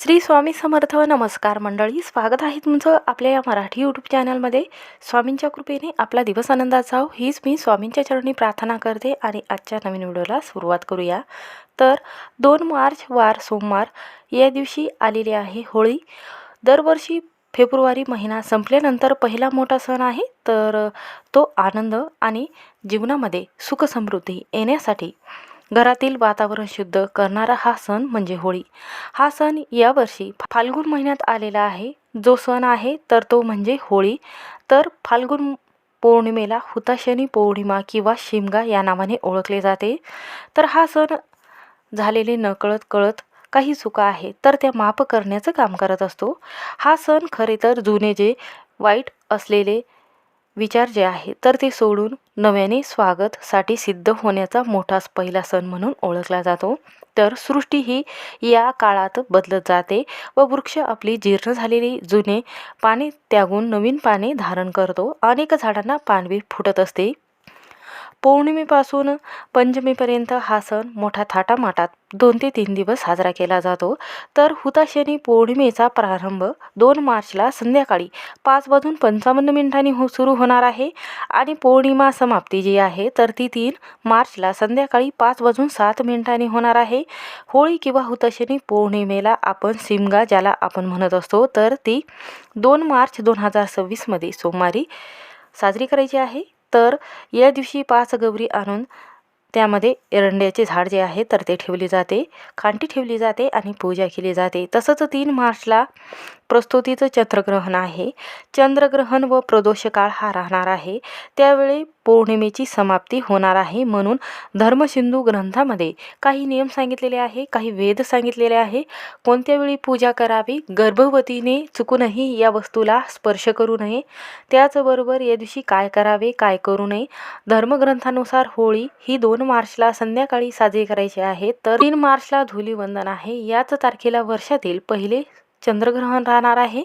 श्री स्वामी समर्थ. नमस्कार मंडळी, स्वागत आहे तुमचं आपल्या या मराठी यूट्यूब चॅनलमध्ये. स्वामींच्या कृपेने आपला दिवस आनंदात जाओ हीच मी स्वामींच्या चरणी प्रार्थना करते आणि आजच्या नवीन व्हिडिओला सुरुवात करूया. तर 2 मार्च वार सोमवार या दिवशी आलेली आहे होळी. दरवर्षी फेब्रुवारी महिना संपल्यानंतर पहिला मोठा सण आहे. तर तो आनंद आणि जीवनामध्ये सुख समृद्धी येण्यासाठी घरातील वातावरण शुद्ध करणारा हा सण म्हणजे होळी. हा सण यावर्षी फाल्गुन महिन्यात आलेला आहे. जो सण आहे तर तो म्हणजे होळी. तर फाल्गुन पौर्णिमेला हुताशनी पौर्णिमा किंवा शिमगा या नावाने ओळखले जाते. तर हा सण झालेले नकळत कळत काही चुका आहे तर त्या माफ करण्याचं काम करत असतो. हा सण खरे तर जुने जे वाईट असलेले विचार जे आहे तर ते सोडून नव्याने स्वागतसाठी सिद्ध होण्याचा मोठाच पहिला सण म्हणून ओळखला जातो. तर सृष्टी ही या काळात बदलत जाते व वृक्ष आपली जीर्ण झालेली जुने पाने त्यागून नवीन पाने धारण करतो. अनेक झाडांना पानवी फुटत असते. पौर्णिमेपासून पंचमीपर्यंत हा सण मोठ्या थाटामाटात 2 ते 3 दिवस साजरा केला जातो. तर हुताशनी पौर्णिमेचा प्रारंभ 2 मार्चला संध्याकाळी 5:55 सुरू होणार आहे आणि पौर्णिमा समाप्ती जी आहे तर ती 3 मार्चला संध्याकाळी 5:07 होणार आहे. होळी किंवा हुताशनी पौर्णिमेला आपण शिमगा ज्याला आपण म्हणत असतो तर ती 2 मार्च 2026 सोमवारी साजरी करायची आहे. तर या दिवशी 5 गौरी आणून त्यामध्ये एरंड्याचे झाड जे आहे तर ते ठेवले जाते, खांटी ठेवली जाते आणि पूजा केली जाते. तसंच 3 मार्चला प्रस्तुतीचं चंद्रग्रहण आहे. चंद्रग्रहण व प्रदोष काळ हा राहणार आहे. त्यावेळी पौर्णिमेची समाप्ती होणार आहे. म्हणून धर्मसिंधू ग्रंथामध्ये काही नियम सांगितलेले आहे, काही वेद सांगितलेले आहे. कोणत्या वेळी पूजा करावी, गर्भवतीने चुकूनही या वस्तूला स्पर्श करू नये. त्याचबरोबर या दिवशी काय करावे, काय करू नये. धर्मग्रंथानुसार होळी ही 2 मार्चला संध्याकाळी साजरी करायची आहे. तर 3 मार्चला धुलीवंदन आहे. याच तारखेला वर्षातील पहिले चंद्रग्रहण राहणार आहे.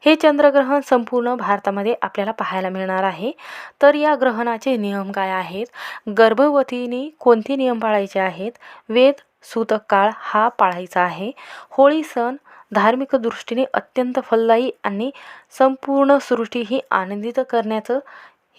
हे चंद्रग्रहण संपूर्ण भारतामध्ये आपल्याला पाहायला मिळणार आहे. तर या ग्रहणाचे नियम काय आहेत, गर्भवतीने कोणते नियम पाळायचे आहेत, वेद सूतक काळ हा पाळायचा आहे. होळी सण धार्मिक दृष्टीने अत्यंत फलदायी आणि संपूर्ण सृष्टी ही आनंदित करण्याचं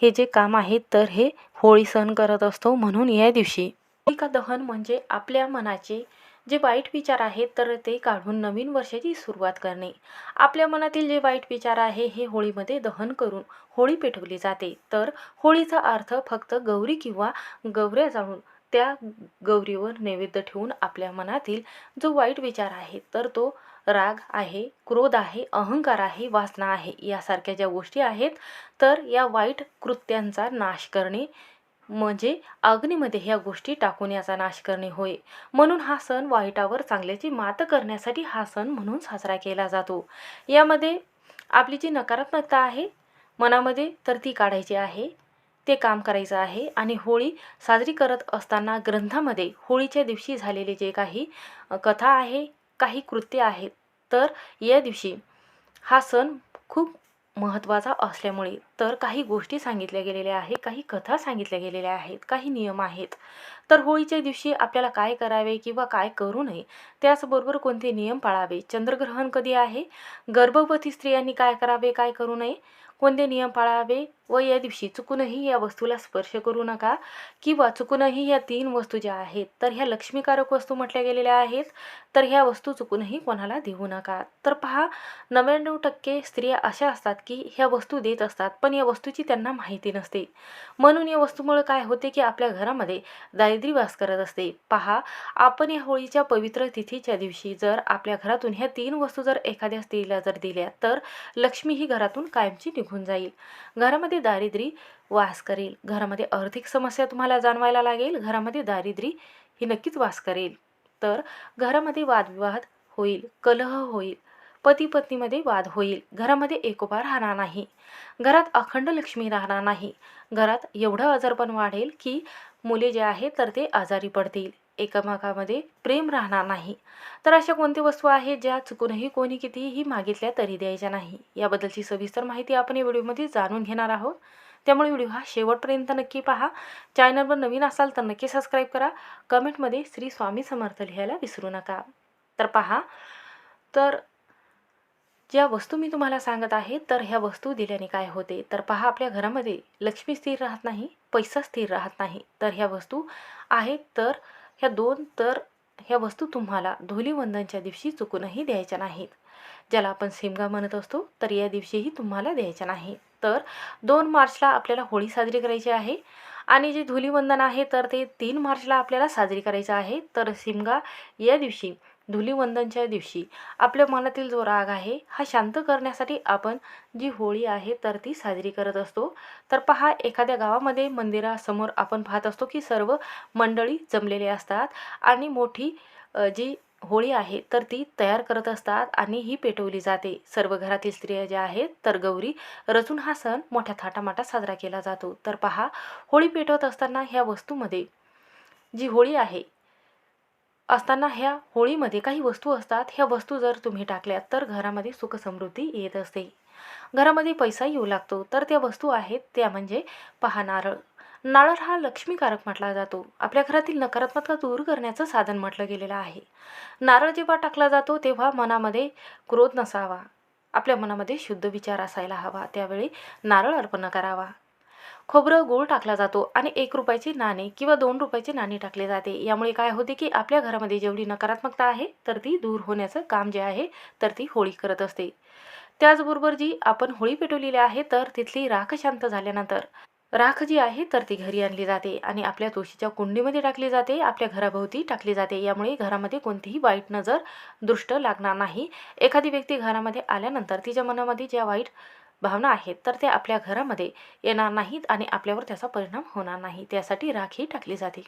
हे जे काम आहे तर हे होळी सण करत असतो. म्हणून या दिवशी होलिका दहन म्हणजे आपल्या मनाचे जे वाईट विचार आहेत तर ते काढून नवीन वर्षाची सुरुवात करणे. आपल्या मनातील जे वाईट विचार आहे हे होळीमध्ये दहन करून होळी पेटवली जाते. तर होळीचा अर्थ फक्त गौरी किंवा गौऱ्या जाळून त्या गौरीवर नैवेद्य ठेवून आपल्या मनातील जो वाईट विचार आहे तर तो राग आहे, क्रोध आहे, अहंकार आहे, वासना आहे यासारख्या ज्या गोष्टी आहेत तर या वाईट कृत्यांचा नाश करणे म्हणजे अग्नीमध्ये ह्या गोष्टी टाकून याचा नाश करणे होय. म्हणून हा सण वाईटावर चांगल्याची मात करण्यासाठी हा सण म्हणून साजरा केला जातो. यामध्ये आपली जी नकारात्मकता आहे मनामध्ये तर ती काढायची आहे, ते काम करायचं आहे. आणि होळी साजरी करत असताना ग्रंथामध्ये होळीच्या दिवशी झालेले जे काही कथा आहे, काही कृत्य आहेत तर या दिवशी हा सण खूप महत्त्वाचा असल्यामुळे तर काही गोष्टी सांगितल्या गेलेल्या आहेत, काही कथा सांगितल्या गेलेल्या आहेत, काही नियम आहेत. तर होळीच्या दिवशी आपल्याला काय करावे किंवा काय करू नये, त्याचबरोबर कोणते नियम पाळावे, चंद्रग्रहण कधी आहे, गर्भवती स्त्रियांनी काय करावे, काय करू नये, कोणते नियम पाळावे व या दिवशी चुकूनही या वस्तूला स्पर्श करू नका किंवा चुकूनही या 3 वस्तू ज्या आहेत तर ह्या लक्ष्मीकारक वस्तू म्हटल्या गेलेल्या आहेत तर ह्या वस्तू चुकूनही कोणाला देऊ नका. तर पहा, 99% स्त्रिया अशा असतात की ह्या वस्तू देत असतात पण या वस्तूची त्यांना माहिती नसते. म्हणून या वस्तूमुळे काय होते की आपल्या घरामध्ये दारिद्र्य वास करत असते. पहा, आपण या होळीच्या पवित्र तिथीच्या दिवशी जर आपल्या घरातून ह्या 3 वस्तू जर एखाद्या स्त्रीला जर दिल्या तर लक्ष्मी ही घरातून कायमची निघून जाईल. घरामध्ये दारिद्र्य वास करेल, घरामध्ये आर्थिक समस्या तुम्हाला जाणवायला लागेल, घरामध्ये दारिद्र्य ही नक्कीच वास करेल. तर घरामध्ये वादविवाद होईल, कलह होईल, पती पत्नीमध्ये वाद होईल, घरामध्ये एकोपा राहणार नाही, घरात अखंड लक्ष्मी राहणार नाही, घरात एवढं आजारपण वाढेल की मुले जे आहेत तर ते आजारी पडतील, एकमेकामध्ये प्रेम राहणार नाही. तर अशा कोणत्या वस्तू आहेत ज्या चुकूनही कोणी कितीही मागितल्या तरी द्यायच्या नाही. याबद्दलची सविस्तर माहिती आपण या व्हिडिओमध्ये जाणून घेणार आहोत. त्यामुळे व्हिडिओ हा शेवटपर्यंत नक्की पहा. चॅनलवर नवीन असाल तर नक्की सबस्क्राईब करा. कमेंटमध्ये श्री स्वामी समर्थ लिहायला विसरू नका. तर पहा, तर ज्या वस्तू मी तुम्हाला सांगत आहे, तर ह्या वस्तू दिल्याने काय होते, तर पहा आपल्या घरामध्ये लक्ष्मी स्थिर राहत नाही, पैसा स्थिर राहत नाही. तर ह्या वस्तू आहेत, तर ह्या वस्तू तुम्हाला धुलीवंदनच्या दिवशी चुकूनही द्यायच्या नाहीत. ज्याला आपण शिमगा म्हणत असतो, तर या दिवशीही तुम्हाला द्यायच्या नाही. तर 2 मार्चला आपल्याला होळी साजरी करायची आहे आणि जे धुलीवंदन आहे तर ते 3 मार्चला आपल्याला साजरी करायचं आहे. तर शिमगा या दिवशी, धुलीवंदनच्या दिवशी आपल्या मनातील जो राग आहे हा शांत करण्यासाठी आपण जी होळी आहे तर ती साजरी करत असतो. तर पहा, एखाद्या गावामध्ये मंदिरासमोर आपण पाहत असतो की सर्व मंडळी जमलेले असतात आणि मोठी जी होळी आहे तर ती तयार करत असतात आणि ही पेटवली जाते. सर्व घरातील स्त्रिया ज्या आहेत तर गौरी रचून हा सण मोठ्या थाटामाटात साजरा केला जातो. तर पहा, होळी पेटवत असताना ह्या वस्तूमध्ये जी होळी आहे असताना ह्या होळीमध्ये काही वस्तू असतात. ह्या वस्तू जर तुम्ही टाकल्यात तर घरामध्ये सुख समृद्धी येत असते, घरामध्ये पैसा येऊ लागतो. तर त्या वस्तू आहेत त्या म्हणजे पहा, नारळ. नारळ हा लक्ष्मीकारक म्हटला जातो. आपल्या घरातील नकारात्मकता दूर करण्याचं साधन म्हटलं गेलेलं आहे. नारळ जेव्हा टाकला जातो तेव्हा मनामध्ये क्रोध नसावा, आपल्या मनामध्ये शुद्ध विचार असायला हवा, त्यावेळी नारळ अर्पण करावा. खोबरं, गूळ टाकला जातो आणि 1 रुपयाची नाणे किंवा 2 रुपयाची नाणी टाकले जाते. यामुळे काय होते की आपल्या घरामध्ये जेवढी नकारात्मकता आहे तर ती दूर होण्याचं काम जे आहे तर ती होळी करत असते. त्याचबरोबर जी आपण होळी पेटवलेली आहे तर तिथली राख शांत झाल्यानंतर राख जी आहे तर ती घरी आणली जाते आणि आपल्या तुळशीच्या कुंडीमध्ये टाकली जाते, आपल्या घराभोवती टाकली जाते. यामुळे घरामध्ये कोणतीही वाईट नजर, दृष्ट लागणार नाही. एखादी व्यक्ती घरामध्ये आल्यानंतर तिच्या मनामध्ये ज्या वाईट भावना आहेत तर त्या आपल्या घरामध्ये येणार नाहीत आणि आपल्यावर त्याचा परिणाम होणार नाही, त्यासाठी राख ही टाकली जाते.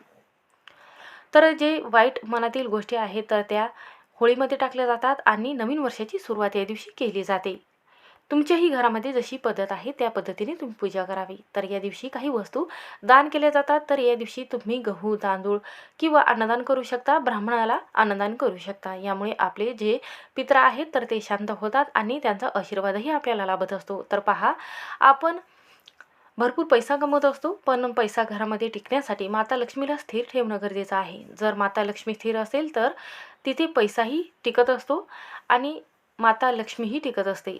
तर जे वाईट मनातील गोष्टी आहेत तर त्या होळीमध्ये टाकल्या जातात आणि नवीन वर्षाची सुरुवात या दिवशी केली जाते. तुमच्याही घरामध्ये जशी पद्धत आहे त्या पद्धतीने तुम्ही पूजा करावी. तर या दिवशी काही वस्तू दान केल्या जातात. तर या दिवशी तुम्ही गहू, तांदूळ किंवा अन्नदान करू शकता, ब्राह्मणाला अन्नदान करू शकता. यामुळे आपले जे पित्र आहेत तर ते शांत होतात आणि त्यांचा आशीर्वादही आपल्याला लाभत असतो. तर पहा, आपण भरपूर पैसा कमवत असतो, पण पैसा घरामध्ये टिकण्यासाठी माता लक्ष्मीला स्थिर ठेवणं गरजेचं आहे. जर माता लक्ष्मी स्थिर असेल तर तिथे पैसाही टिकत असतो आणि माता लक्ष्मीही टिकत असते.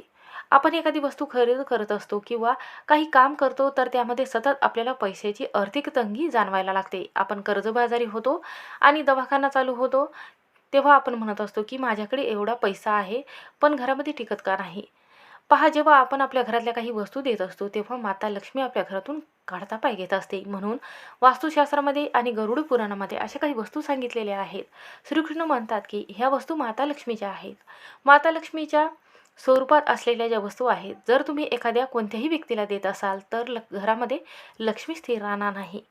आपण एखादी वस्तू खरेदी करत असतो किंवा काही काम करतो तर त्यामध्ये सतत आपल्याला पैशाची आर्थिक तंगी जाणवायला लागते. आपण कर्जबाजारी होतो आणि दवाखाना चालू होतो, तेव्हा आपण म्हणत असतो की माझ्याकडे एवढा पैसा आहे पण घरामध्ये टिकत का नाही. पहा, जेव्हा आपण आपल्या घरातल्या काही वस्तू देत असतो तेव्हा माता लक्ष्मी आपल्या घरातून काढता पाय घेत असते. म्हणून वास्तुशास्त्रामध्ये आणि गरुड पुराणामध्ये अशा काही वस्तू सांगितलेल्या आहेत. श्रीकृष्ण म्हणतात की ह्या वस्तू माता लक्ष्मीच्या आहेत. माता लक्ष्मीच्या स्वरूपात असलेल्या ज्या वस्तू आहेत, जर तुम्ही एखाद्या कोणत्याही व्यक्तीला देत असाल तर घरामध्ये लक्ष्मी स्थिर राहणार नाही.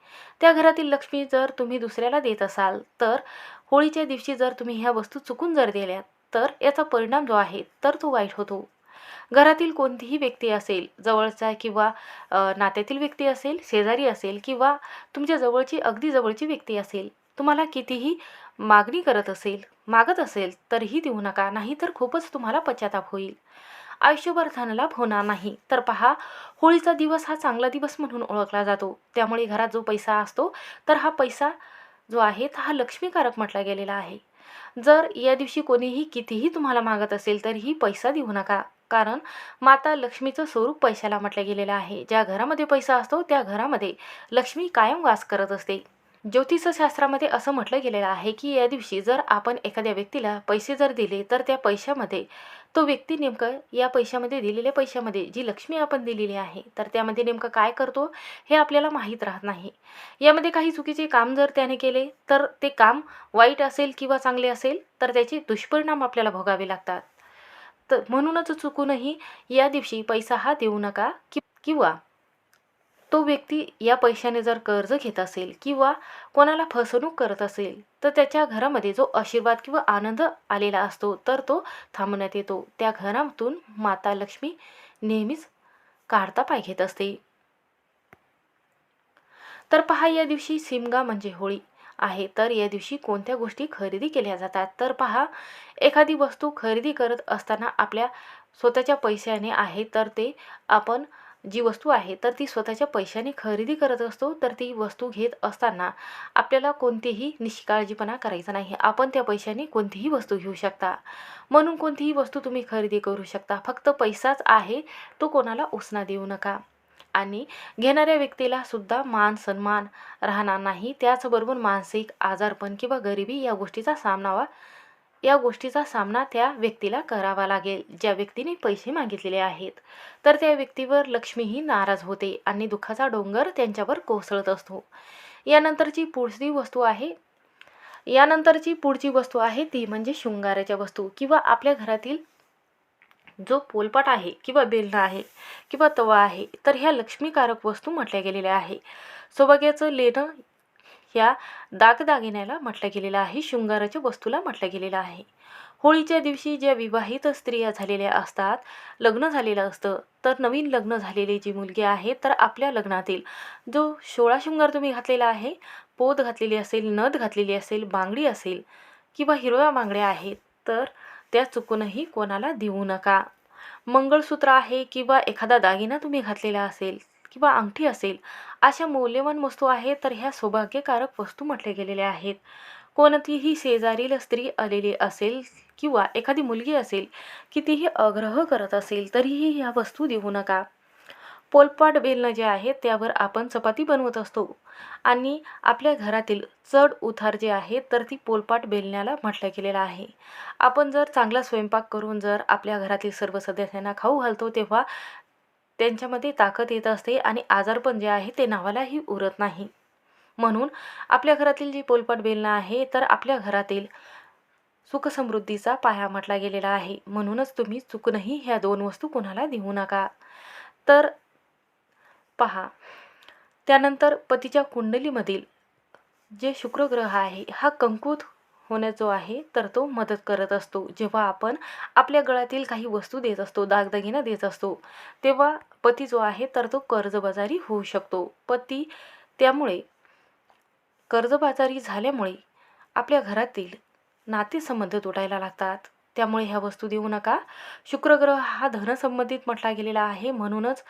त्या घरातील लक्ष्मी जर तुम्ही दुसऱ्याला देत असाल तर होळीच्या दिवशी जर तुम्ही ह्या वस्तू चुकून जर दिल्यात तर याचा परिणाम जो आहे तर तो वाईट होतो. घरातील कोणतीही व्यक्ती असेल, जवळचा किंवा नात्यातील व्यक्ती असेल, शेजारी असेल किंवा तुमच्या जवळची अगदी जवळची व्यक्ती असेल, तुम्हाला कितीही मागणी करत असेल, मागत असेल तरीही देऊ नका, नाहीतर खूपच तुम्हाला पश्चाताप होईल, आयुष्यभर धनलाभ होणार नाही. तर पहा, होळीचा दिवस हा चांगला दिवस म्हणून ओळखला जातो. त्यामुळे घरात जो पैसा असतो तर हा पैसा जो आहे हा लक्ष्मीकारक म्हटला गेलेला आहे. जर या दिवशी कोणीही कितीही तुम्हाला मागत असेल तरीही पैसा देऊ नका, कारण माता लक्ष्मीचं स्वरूप पैशाला म्हटलं गेलेलं आहे. ज्या घरामध्ये पैसा असतो त्या घरामध्ये लक्ष्मी कायम वास करत असते. ज्योतिषशास्त्रामध्ये असं म्हटलं गेलेलं आहे की या दिवशी जर आपण एखाद्या व्यक्तीला पैसे जर दिले तर त्या पैशामध्ये तो व्यक्ती नेमकं या पैशामध्ये, दिलेल्या पैशामध्ये जी लक्ष्मी आपण दिलेली आहे तर त्यामध्ये नेमकं काय करतो हे आपल्याला माहीत राहत नाही. यामध्ये काही चुकीचे काम जर त्याने केले तर ते काम वाईट असेल किंवा चांगले असेल तर त्याचे दुष्परिणाम आपल्याला भोगावे लागतात. तर म्हणूनच चुकूनही या दिवशी पैसा हा देऊ नका किंवा तो व्यक्ती या पैशाने जर कर्ज घेत असेल किंवा कोणाला फसवणूक करत असेल तर त्याच्या घरामध्ये जो आशीर्वाद किंवा आनंद आलेला असतो तर तो थांबण्यात येतो. त्या घरातून माता लक्ष्मी नेहमीच काढता पाय घेत असते. तर पहा, या दिवशी शिमगा म्हणजे होळी आहे. तर या दिवशी कोणत्या गोष्टी खरेदी केल्या जातात, तर पहा, एखादी वस्तू खरेदी करत असताना आपल्या स्वतःच्या पैशाने आहे तर ते आपण जी वस्तू आहे तर ती स्वतःच्या पैशाने खरेदी करत असतो, तर ती वस्तू घेत असताना आपल्याला कोणतेही निष्काळजीपणा करायचा नाही. आपण त्या पैशाने कोणतीही वस्तू घेऊ शकता. म्हणून कोणतीही वस्तू तुम्ही खरेदी करू शकता. फक्त पैसाच आहे तो कोणाला उसना देऊ नका. आणि घेणाऱ्या व्यक्तीला सुद्धा मान सन्मान राहणार नाही. त्याचबरोबर मानसिक आजारपण किंवा गरिबी या गोष्टीचा सामना त्या व्यक्तीला करावा लागेल. ज्या व्यक्तीने पैसे मागितलेले आहेत तर त्या व्यक्तीवर लक्ष्मीही नाराज होते आणि दुःखाचा डोंगर त्यांच्यावर कोसळत असतो. यानंतरची पुढची वस्तू आहे ती म्हणजे शृंगाराच्या वस्तू किंवा आपल्या घरातील जो पोलपाट आहे किंवा बेलणा आहे किंवा तवा आहे तर ह्या लक्ष्मीकारक वस्तू म्हटल्या गेलेल्या आहे. सौभाग्याचं लेणं ह्या दागदागिन्याला म्हटलं गेलेलं आहे, शृंगाराच्या वस्तूला म्हटलं गेलेलं आहे. होळीच्या दिवशी ज्या विवाहित स्त्रिया झालेल्या असतात, लग्न झालेलं असतं, तर नवीन लग्न झालेली जी मुलगी आहे तर आपल्या लग्नातील जो 16 शृंगार तुम्ही घातलेला आहे, पोत घातलेली असेल, नथ घातलेली असेल, बांगडी असेल किंवा हिरव्या बांगड्या आहेत तर त्या चुकूनही कोणाला देऊ नका. मंगळसूत्र आहे किंवा एखादा दागिना तुम्ही घातलेला असेल किंवा अंगठी असेल, अशा मौल्यवान वस्तू आहेत तर ह्या सौभाग्यकारक वस्तू म्हटल्या गेलेल्या आहेत. कोणतीही शेजारील स्त्री आलेली असेल किंवा एखादी मुलगी असेल कितीही आग्रह करत असेल तरीही ह्या वस्तू देऊ नका. पोलपाट बेलणं जे आहे त्यावर आपण चपाती बनवत असतो आणि आपल्या घरातील चढ उतार जे आहे तर ती पोलपाट बेलण्याला म्हटलं गेलेलं आहे. आपण जर चांगला स्वयंपाक करून जर आपल्या घरातील सर्व सदस्यांना खाऊ घालतो तेव्हा त्यांच्यामध्ये ताकद येत असते आणि आजारपण जे आहे ते नावालाही उरत नाही. म्हणून आपल्या घरातील जी पोलपाट बेलणं आहे तर आपल्या घरातील सुखसमृद्धीचा पाया म्हटला गेलेला आहे. म्हणूनच तुम्ही चुकूनही ह्या 2 वस्तू कोणाला देऊ नका. तर पहा, त्यानंतर पतीच्या कुंडलीमधील जे शुक्रग्रह आहे हा कंकुत होण्यास जो आहे तर तो मदत करत असतो. जेव्हा आपण आपल्या गळ्यातील काही वस्तू देत असतो, दागदागिना देत असतो, तेव्हा पती जो आहे तर तो कर्जबाजारी होऊ शकतो. पती त्यामुळे कर्जबाजारी झाल्यामुळे आपल्या घरातील नातेसंबंध तुटायला लागतात. त्यामुळे ह्या वस्तू देऊ नका. शुक्रग्रह हा धनसंबंधित म्हटला गेलेला आहे. म्हणूनच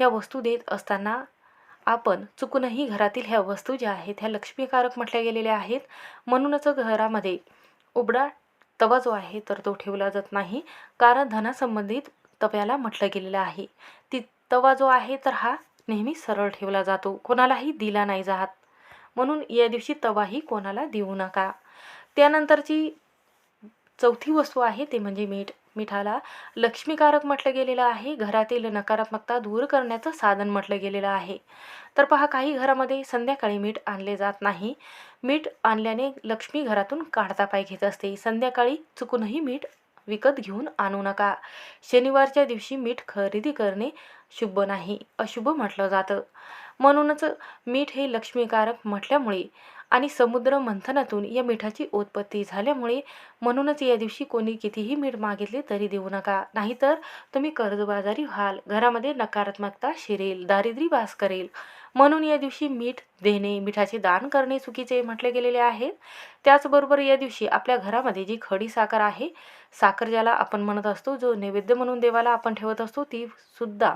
ह्या वस्तू देत असताना आपण चुकूनही घरातील ह्या वस्तू ज्या आहेत ह्या लक्ष्मीकारक म्हटल्या गेलेल्या आहेत. म्हणूनच घरामध्ये उबडा तवा जो आहे तर तो ठेवला जात नाही, कारण धनासंबंधित तव्याला म्हटलं गेलेलं आहे. ती तवा जो आहे तर हा नेहमी सरळ ठेवला जातो, कोणालाही दिला नाही जात. म्हणून या दिवशी तवाही कोणाला देऊ नका. त्यानंतरची चौथी वस्तू आहे ते म्हणजे मीठ. मिठाला लक्ष्मीकारक म्हटलं गेलेलं आहे. घरातील नकारात्मकता दूर करण्याचं साधन म्हटलं गेलेलं आहे. तर पहा, काही घरामध्ये संध्याकाळी मीठ आणले जात नाही. मीठ आणल्याने लक्ष्मी घरातून काढता पाय घेत असते. संध्याकाळी चुकूनही मीठ विकत घेऊन आणू नका. शनिवारच्या दिवशी मीठ खरेदी करणे शुभ नाही, अशुभ म्हटलं जातं. म्हणूनच मीठ हे लक्ष्मीकारक म्हटल्यामुळे आणि समुद्र मंथनातून या मिठाची उत्पत्ती झाल्यामुळे म्हणूनच या दिवशी कोणी कितीही मीठ मागितले तरी देऊ नका, नाहीतर तुम्ही कर्जबाजारी व्हाल, घरामध्ये नकारात्मकता शिरेल, दारिद्र्य वास करेल. म्हणून या दिवशी मीठ देणे, मिठाचे दान करणे चुकीचे म्हटले गेलेले आहे. त्याचबरोबर या दिवशी आपल्या घरामध्ये जी खडी साखर आहे, साखर ज्याला आपण म्हणत असतो, जो नैवेद्य म्हणून देवाला आपण ठेवत असतो, ती सुद्धा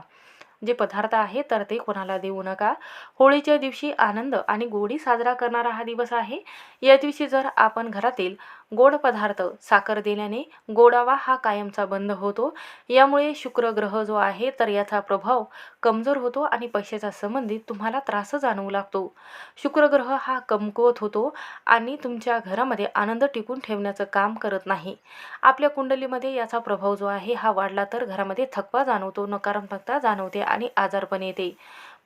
जे पदार्थ आहे तर ते कोणाला देऊ नका. होळीच्या दिवशी आनंद आणि गोडी साजरा करणारा हा दिवस आहे. या दिवशी जर आपण घरातील गोड पदार्थ साखर दिल्याने गोडावा हा कायमचा बंद होतो. यामुळे शुक्र ग्रह जो आहे तर याचा प्रभाव कमजोर होतो आणि पैशाच्या संबंधित तुम्हाला त्रास जाणवू लागतो. शुक्र ग्रह हा कमकुवत होतो आणि तुमच्या घरामध्ये आनंद टिकून ठेवण्याचं काम करत नाही. आपल्या कुंडलीमध्ये याचा प्रभाव जो आहे हा वाढला तर घरामध्ये थकवा जाणवतो, नकारात्मकता जाणवते आणि आजारपण येते.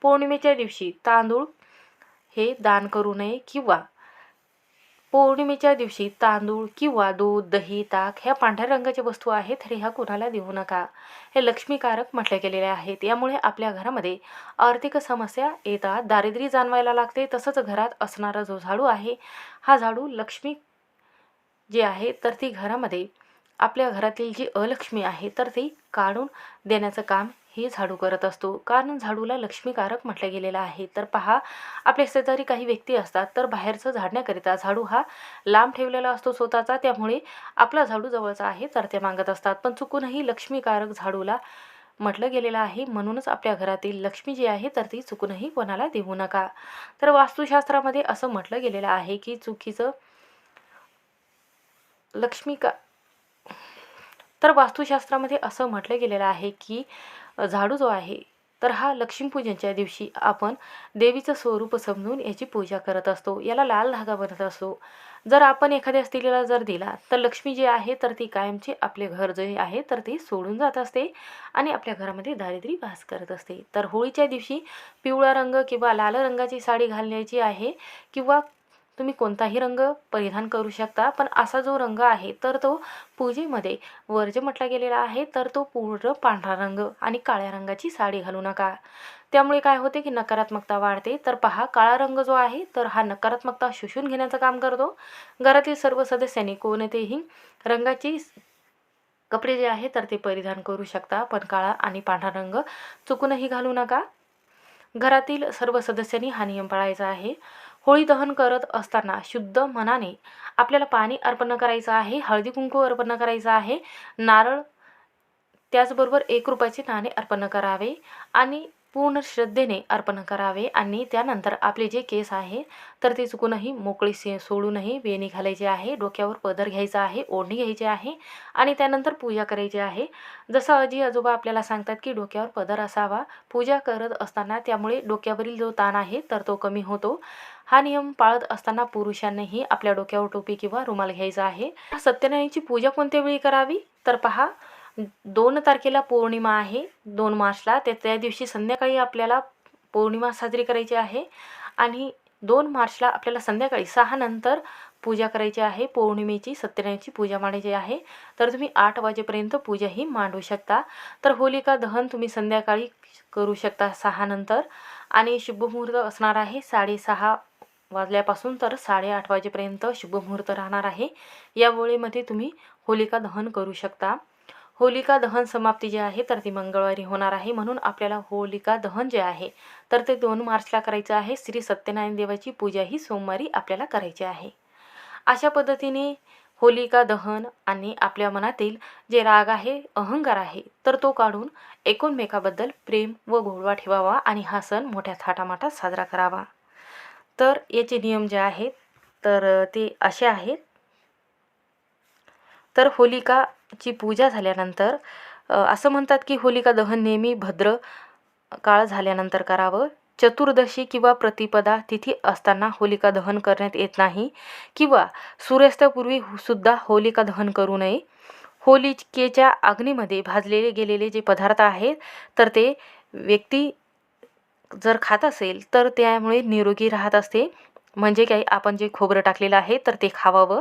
पौर्णिमेच्या दिवशी तांदूळ हे दान करू नये किंवा पौर्णिमेच्या दिवशी तांदूळ किंवा दूध, दही, ताक ह्या पांढऱ्या रंगाच्या वस्तू आहेत तर ह्या कोणाला देऊ नका. हे लक्ष्मीकारक म्हटले गेलेले आहेत. यामुळे आपल्या घरामध्ये आर्थिक समस्या येतात, दारिद्र्य जाणवायला लागते. तसंच घरात असणारा जो झाडू आहे हा झाडू लक्ष्मी जी आहे तर ती घरामध्ये आपल्या घरातील जी अलक्ष्मी आहे तर ती काढून देण्याचं काम हे झाडू करत असतो, कारण झाडूला लक्ष्मीकारक म्हटलं गेलेलं आहे. तर पहा, आपल्या शेजारी काही व्यक्ती असतात तर बाहेरचं झाडण्याकरिता झाडू हा लांब ठेवलेला असतो स्वतःचा, त्यामुळे आपला झाडू जवळचा आहे तर ते मागत असतात. पण चुकूनही लक्ष्मीकारक झाडूला म्हटलं गेलेलं आहे. म्हणूनच आपल्या घरातील लक्ष्मी जी आहे तर ती चुकूनही कोणाला देऊ नका. तर वास्तुशास्त्रामध्ये असं म्हटलं गेलेलं आहे की चुकीचं लक्ष्मी का तर वास्तुशास्त्रामध्ये असं म्हटलं गेलेलं आहे की झाडू जो आहे तर हा लक्ष्मीपूजनच्या दिवशी आपण देवीचं स्वरूप समजून याची पूजा करत असतो. याला लाल धागा बनत असतो. जर आपण एखाद्या स्त्रीला जर दिला तर लक्ष्मी जी आहे तर ती कायमची आपले घर जे आहे तर ती सोडून जात असते आणि आपल्या घरामध्ये दारिद्र्य वास करत असते. तर होळीच्या दिवशी पिवळा रंग किंवा लाल रंगाची साडी घालण्याची आहे किंवा तुम्ही कोणताही रंग परिधान करू शकता. पण असा जो रंग आहे तर तो पूजेमध्ये वर्ज्य म्हटला गेलेला आहे. तर तो पूर्ण पांढरा रंग आणि काळ्या रंगाची साडी घालू नका. त्यामुळे काय होते की नकारात्मकता वाढते. तर पहा, काळा रंग जो आहे तर हा नकारात्मकता शोषून घेण्याचं काम करतो. घरातील सर्व सदस्यांनी कोणतेही रंगाची कपडे जे आहे तर ते परिधान करू शकता. पण काळा आणि पांढरा रंग चुकूनही घालू नका. घरातील सर्व सदस्यांनी हा नियम पाळायचा आहे. होळी दहन करत असताना शुद्ध मनाने आपल्याला पाणी अर्पण करायचं आहे, हळदी कुंकू अर्पण करायचं आहे, नारळ त्याचबरोबर 1 रुपयाचे नाणे अर्पण करावे आणि पूर्ण श्रद्धेने अर्पण करावे. आणि त्यानंतर आपले जे केस आहे तर ते चुकूनही मोकळी सोडूनही वेणी घालायची आहे, डोक्यावर पदर घ्यायचा आहे, ओढणी घ्यायची आहे आणि त्यानंतर पूजा करायची आहे. जसं आजी आजोबा आपल्याला सांगतात की डोक्यावर पदर असावा पूजा करत असताना, त्यामुळे डोक्यावरील जो ताण आहे तर तो कमी होतो. हा नियम पाळत असताना पुरुषांनीही आपल्या डोक्यावर टोपी किंवा रुमाल घ्यायचा आहे. सत्यनारायणची पूजा कोणत्या वेळी करावी तर पहा, 2 तारखेला पौर्णिमा आहे, 2 मार्चला. त्या दिवशी संध्याकाळी आपल्याला पौर्णिमा साजरी करायची आहे आणि 2 मार्चला आपल्याला संध्याकाळी 6 नंतर पूजा करायची आहे. पौर्णिमेची सत्यनारायणची पूजा मांडायची आहे. तर तुम्ही 8 वाजेपर्यंत पूजाही मांडू शकता. तर होलिका दहन तुम्ही संध्याकाळी करू शकता 6 नंतर आणि शुभमुहूर्त असणार आहे 6:30 वाजल्यापासून तर 8:30 वाजेपर्यंत शुभमुहूर्त राहणार आहे. या वेळेमध्ये तुम्ही होलिका दहन करू शकता. होलिका दहन समाप्ती जी आहे तर ती मंगळवारी होणार आहे. म्हणून आपल्याला होलिका दहन जे आहे तर ते 2 मार्चला करायचं आहे. श्री सत्यनारायण देवाची पूजा ही सोमवारी आपल्याला करायची आहे. अशा पद्धतीने होलिका दहन आणि आपल्या मनातील जे राग आहे, अहंकार आहे तर तो काढून एकमेकाबद्दल प्रेम व गोडवा ठेवावा आणि हा सण मोठ्या थाटामाटात साजरा करावा. तर याचे नियम जे आहेत तर ते असे आहेत. तर होलिकाची पूजा झाल्यानंतर असं म्हणतात की होलिका दहन नेहमी भद्र काळ झाल्यानंतर करावं. चतुर्दशी किंवा प्रतिपदा तिथी असताना होलिका दहन करण्यात येत नाही किंवा सूर्यास्तापूर्वी सुद्धा होलिका दहन करू नये. होलिकेच्या अग्नीमध्ये भाजलेले गेलेले जे पदार्थ आहेत तर ते व्यक्ती जर खात असेल तर त्यामुळे निरोगी राहत असते. म्हणजे काही आपण जे खोबरं टाकलेलं आहे तर ते खावावं,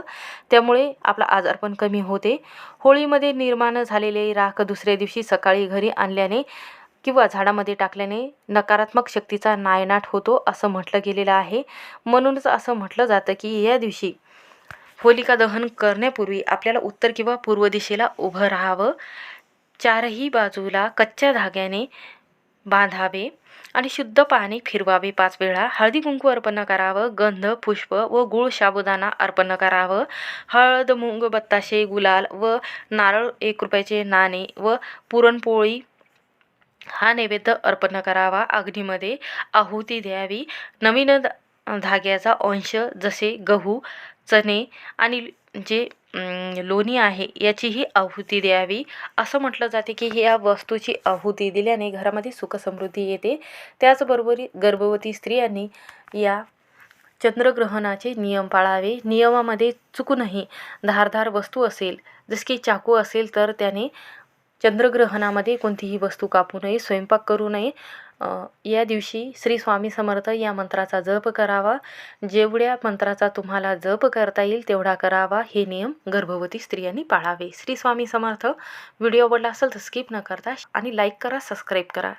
त्यामुळे आपला आजारपण कमी होते. होळीमध्ये निर्माण झालेले राख दुसऱ्या दिवशी सकाळी घरी आणल्याने किंवा झाडामध्ये टाकल्याने नकारात्मक शक्तीचा नायनाट होतो असं म्हटलं गेलेलं आहे. म्हणूनच असं म्हटलं जातं की या दिवशी होलिका दहन करण्यापूर्वी आपल्याला उत्तर किंवा पूर्व दिशेला उभं राहावं. 4ही बाजूला कच्च्या धाग्याने बांधावे आणि शुद्ध पाणी फिरवावे 5 वेळा. हळदी कुंकू अर्पण करावं. गंध पुष्प व गूळ साबुदाणा अर्पण करावं. हळद मूग बत्ताशे गुलाल व नारळ 1 रुपयाचे नाणे व पुरणपोळी हा नैवेद्य अर्पण करावा. अग्नीमध्ये आहुती द्यावी. नवीन धाग्याचा अंश जसे गहू चणे आणि जे लोणी आहे याचीही आहुती द्यावी. असं म्हटलं जाते की या वस्तूची आहुती दिल्याने घरामध्ये सुखसमृद्धी येते. त्याचबरोबर गर्भवती स्त्रियांनी या चंद्रग्रहणाचे नियम पाळावे. नियमामध्ये चुकूनही धारदार वस्तू असेल जसे की चाकू असेल तर त्याने चंद्रग्रहणामध्ये कोणतीही वस्तू कापू नये, स्वयंपाक करू नये. या दिवशी श्री स्वामी समर्थ या मंत्राचा जप करावा. जेवढ्या मंत्राचा तुम्हाला जप करता येईल तेवढा करावा. हे नियम गर्भवती स्त्रियांनी पाळावे. श्री स्वामी समर्थ. व्हिडिओ आवडला असेल तर स्किप न करता आणि लाईक करा, सबस्क्राईब करा.